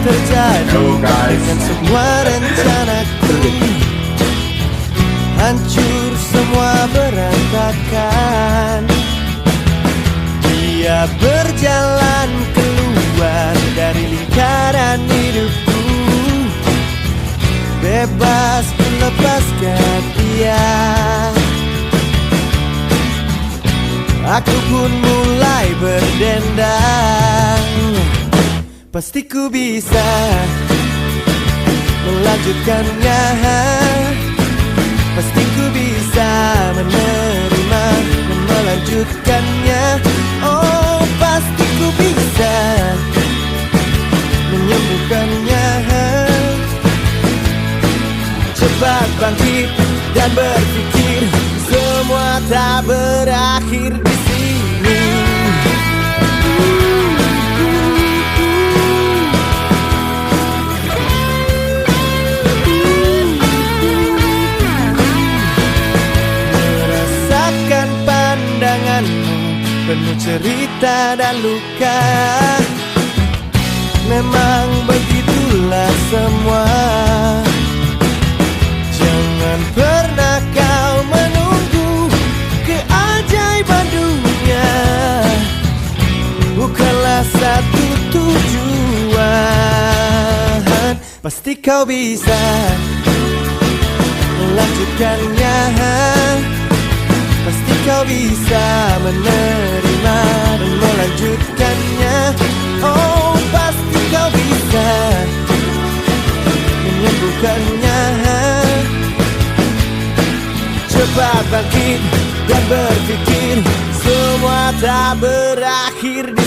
terjadi dengan semua rencanaku. Hancur semua berantakan. Dia berjalan keluar dari lingkaran hidupku. Bebas melepaskan dia. Aku pun mulai berdendang. Pasti ku bisa melanjutkannya. Pasti ku bisa menerima dan melanjutkannya. Oh, pasti ku bisa menyembuhkannya. Cepat bangkit dan berpikir, semua tak berakhir di sini. Merasakan pandanganmu penuh cerita dan luka. Memang begitulah semua. Jangan pernah kau menunggu keajaiban dunia. Bukanlah satu tujuan. Pasti kau bisa melanjutkannya. Pasti kau bisa menerima dan melanjutkannya. Oh, pasti kau bisa menyembuhkannya. Cepat bangkit dan berpikir, semua tak berakhir di